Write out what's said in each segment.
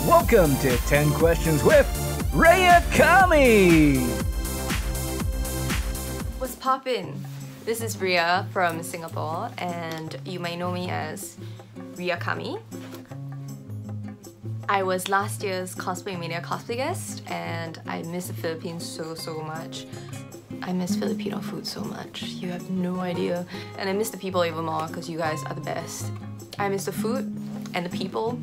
Welcome to 10 Questions with REA KAMI! What's poppin'? This is Rhea from Singapore, and you may know me as REA KAMI. I was last year's Cosplay Mania cosplay guest, and I miss the Philippines so much. I miss Filipino food so much. You have no idea. And I miss the people even more because you guys are the best. I miss the food and the people.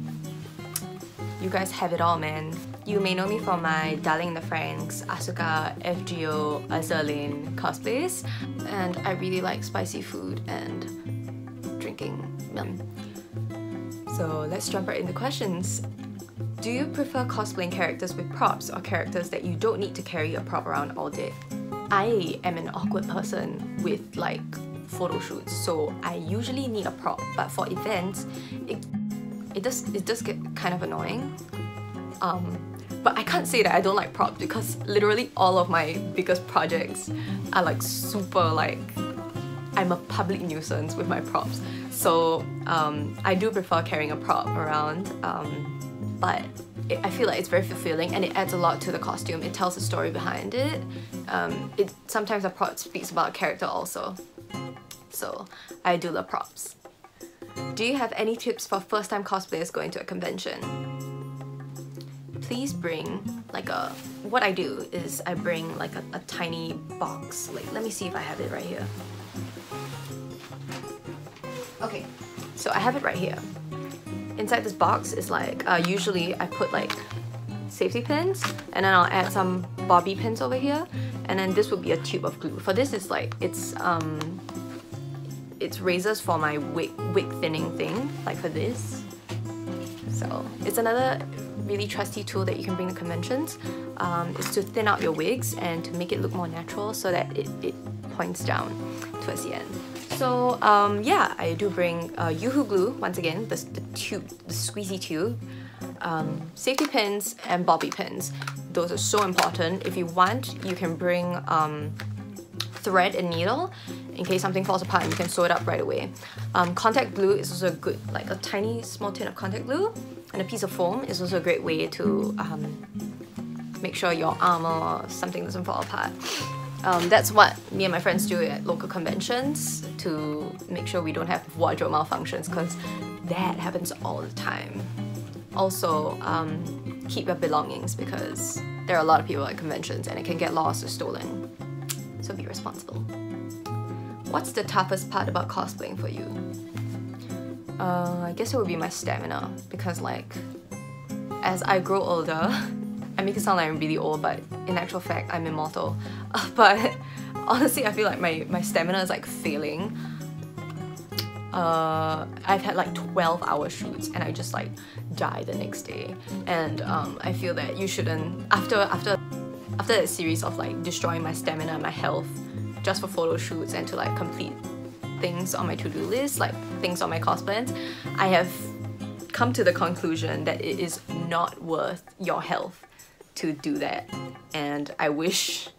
You guys have it all, man. You may know me from my Darling the Franxx, Asuka, FGO, Azur Lane cosplays. And I really like spicy food and drinking milk. So let's jump right into questions. Do you prefer cosplaying characters with props or characters that you don't need to carry a prop around all day? I am an awkward person with like photo shoots, so I usually need a prop, but for events, it does get kind of annoying. But I can't say that I don't like props because literally all of my biggest projects are like super like, I'm a public nuisance with my props. So I do prefer carrying a prop around, but I feel like it's very fulfilling and it adds a lot to the costume. It tells a story behind it. Sometimes a prop speaks about a character also. So I do love props. Do you have any tips for first-time cosplayers going to a convention? Please bring like what I do is I bring like a tiny box. Like, let me see if I have it right here. Okay, so I have it right here. Inside this box is like, usually I put like safety pins, and then I'll add some bobby pins over here, and then this would be a tube of glue. For this is like, it's razors for my wig thinning thing, like for this. So it's another really trusty tool that you can bring to conventions. Is to thin out your wigs and to make it look more natural so that it points down towards the end. So yeah, I do bring Yoo-hoo glue, once again, the tube, the squeezy tube, safety pins and bobby pins. Those are so important. If you want, you can bring thread and needle in case something falls apart and you can sew it up right away. Contact glue is also good, like a tiny small tin of contact glue, and a piece of foam is also a great way to make sure your armor or something doesn't fall apart. That's what me and my friends do at local conventions to make sure we don't have wardrobe malfunctions, because that happens all the time. Also, keep your belongings because there are a lot of people at conventions and it can get lost or stolen. So be responsible. What's the toughest part about cosplaying for you? I guess it would be my stamina, because like, as I grow older, I make it sound like I'm really old, but in actual fact, I'm immortal. But honestly, I feel like my stamina is like failing. I've had like 12-hour shoots and I just like die the next day. And I feel that you shouldn't, after that series of like destroying my stamina and my health just for photo shoots and to like complete things on my to-do list, like things on my cos plans, I have come to the conclusion that it is not worth your health to do that. And I wish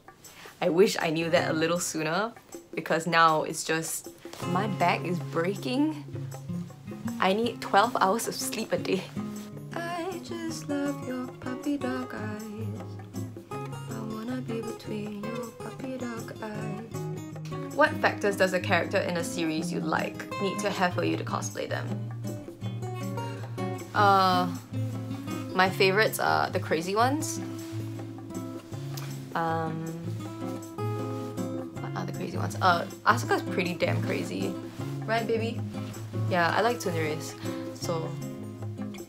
I knew that a little sooner, because now it's just, my back is breaking. I need 12 hours of sleep a day. I just love your puppy dog eyes. I wanna be between your puppy dog eyes. What factors does a character in a series you like need to have for you to cosplay them? My favorites are the crazy ones. What are the crazy ones? Asuka's pretty damn crazy. Right, baby? Yeah, I like Tsuneris. So,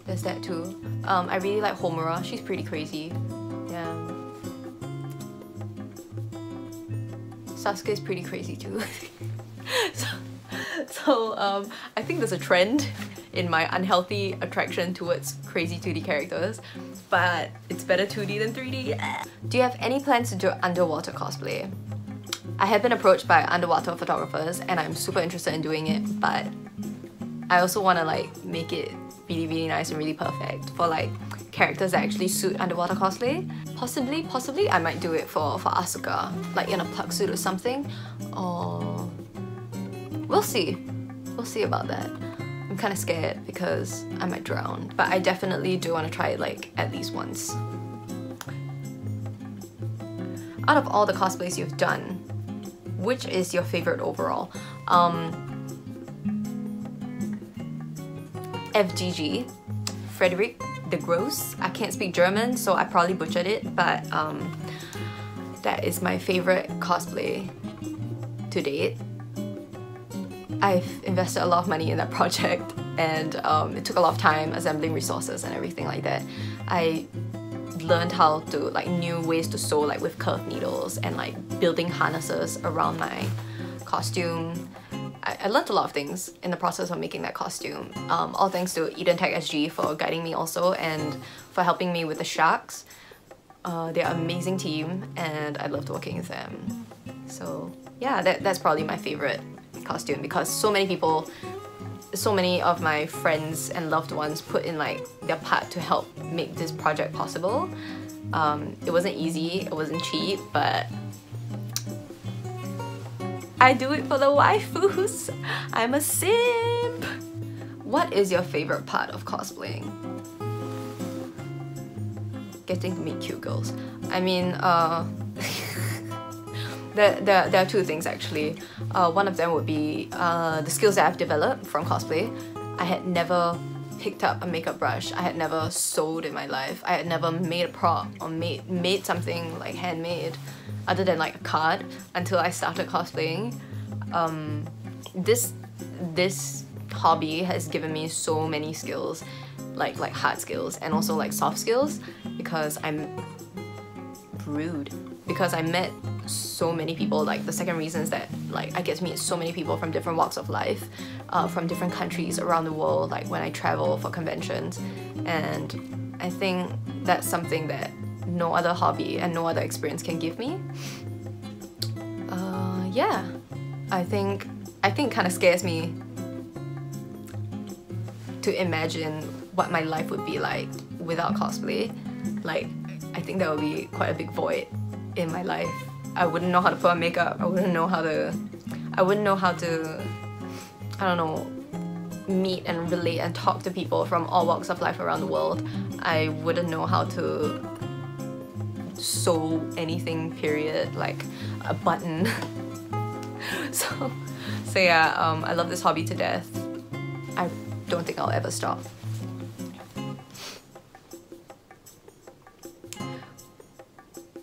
there's that too. I really like Homura. She's pretty crazy. Yeah. Sasuke's pretty crazy too. So, I think there's a trend in my unhealthy attraction towards crazy 2D characters, but it's better 2D than 3D. Do you have any plans to do underwater cosplay? I have been approached by underwater photographers and I'm super interested in doing it, but I also want to like make it really nice and really perfect for like characters that actually suit underwater cosplay. Possibly I might do it for Asuka, like in a plug suit or something, or we'll see about that. I'm kind of scared because I might drown, but I definitely do want to try it like at least once. Out of all the cosplays you've done, which is your favorite overall? FGG, Frederick the Gross. I can't speak German, so I probably butchered it, but that is my favorite cosplay to date. I've invested a lot of money in that project, and it took a lot of time assembling resources and everything like that. I learned how to like new ways to sew like with curved needles and like building harnesses around my costume. I learned a lot of things in the process of making that costume. All thanks to EdenTech SG for guiding me also, and for helping me with the sharks. They're an amazing team and I loved working with them. So yeah, that's probably my favorite costume, because so many people, so many of my friends and loved ones put in like their part to help make this project possible. It wasn't easy, it wasn't cheap, but I do it for the waifus. I'm a simp. What is your favorite part of cosplaying? Getting to meet cute girls. I mean, there are two things actually. One of them would be the skills that I've developed from cosplay. I had never picked up a makeup brush. I had never sewed in my life. I had never made a prop or made something like handmade other than like a card until I started cosplaying. This hobby has given me so many skills, like hard skills and also like soft skills, because I'm rude. Because I met so many people. Like the second reason is that like I get to meet so many people from different walks of life, from different countries around the world, like when I travel for conventions, and I think that's something that no other hobby and no other experience can give me. Yeah, I think it kind of scares me to imagine what my life would be like without cosplay. Like, I think there would be quite a big void in my life. I wouldn't know how to put on makeup. I wouldn't know how to, I don't know, meet and relate and talk to people from all walks of life around the world. I wouldn't know how to sew anything, period, like a button. So yeah, I love this hobby to death. I don't think I'll ever stop.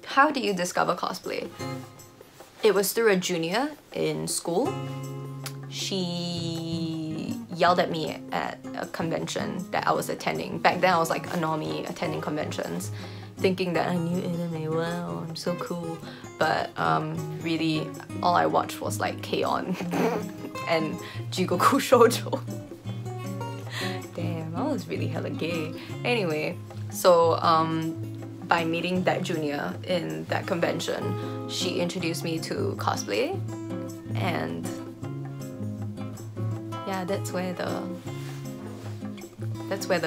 How did you discover cosplay? It was through a junior in school. She yelled at me at a convention that I was attending. Back then I was like a normie attending conventions, thinking that I knew anime well, I'm so cool. But really all I watched was like K-On! And Jigoku Shoujo. Damn, I was really hella gay. Anyway, so by meeting that junior in that convention, she introduced me to cosplay, and yeah, that's where the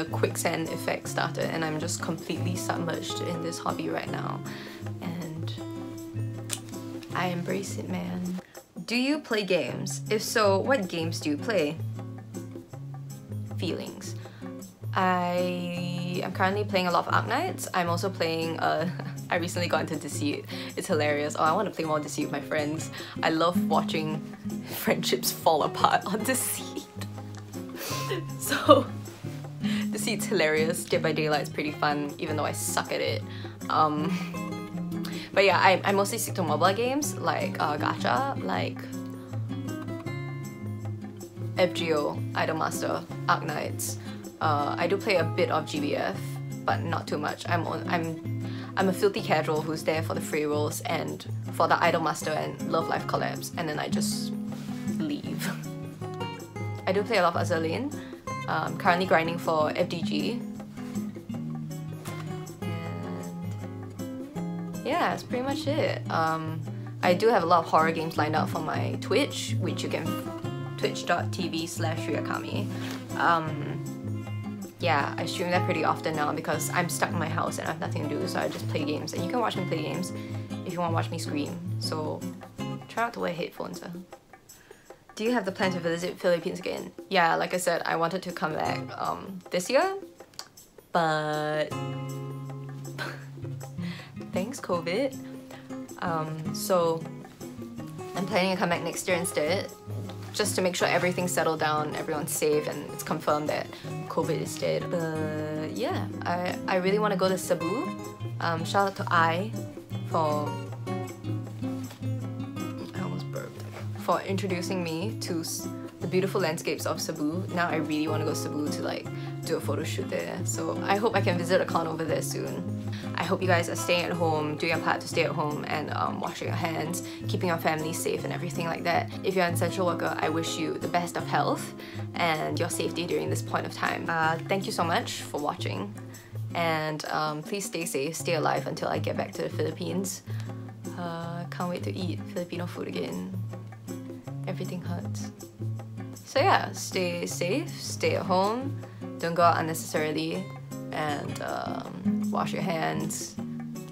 quicksand effect started, and I'm just completely submerged in this hobby right now, and I embrace it, man. Do you play games? If so, what games do you play? Feelings. I am currently playing a lot of Arknights. I'm also playing, I recently got into Deceit. It's hilarious. Oh, I want to play more Deceit with my friends. I love watching friendships fall apart on Deceit. So, Deceit's hilarious. Dead by Daylight's pretty fun, even though I suck at it. But yeah, I mostly stick to mobile games, like gacha, like FGO, Idolmaster, Arknights. I do play a bit of GBF, but not too much. I'm a filthy casual who's there for the free rolls and for the Idolmaster and Love Life collabs, and then I just leave. I do play a lot of Azur Lane. I'm currently grinding for FDG. And yeah, that's pretty much it. I do have a lot of horror games lined up for my Twitch, which you can twitch.tv/REA KAMI. Yeah, I stream that pretty often now because I'm stuck in my house and I have nothing to do, so I just play games. And you can watch me play games if you want to watch me scream. So try not to wear headphones. Do you have the plan to visit Philippines again? Yeah, like I said, I wanted to come back this year, but thanks COVID. So I'm planning to come back next year instead, just to make sure everything's settled down, everyone's safe, and it's confirmed that COVID is dead. But yeah, I really want to go to Cebu. Shout out to for for introducing me to the beautiful landscapes of Cebu. Now I really want to go to Cebu to like do a photo shoot there. So I hope I can visit a con over there soon. I hope you guys are staying at home, doing your part to stay at home and washing your hands, keeping your family safe and everything like that. If you're an essential worker, I wish you the best of health and your safety during this point of time. Thank you so much for watching, and please stay safe, stay alive until I get back to the Philippines. Can't wait to eat Filipino food again. Everything hurts. So yeah, stay safe, stay at home, don't go out unnecessarily, and wash your hands,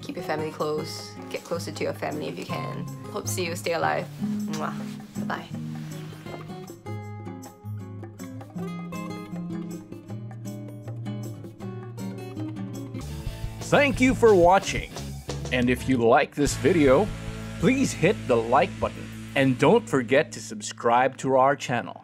keep your family close, get closer to your family if you can. Hope to see you, stay alive. Mwah. Bye-bye. Thank you for watching. And if you like this video, please hit the like button. And don't forget to subscribe to our channel.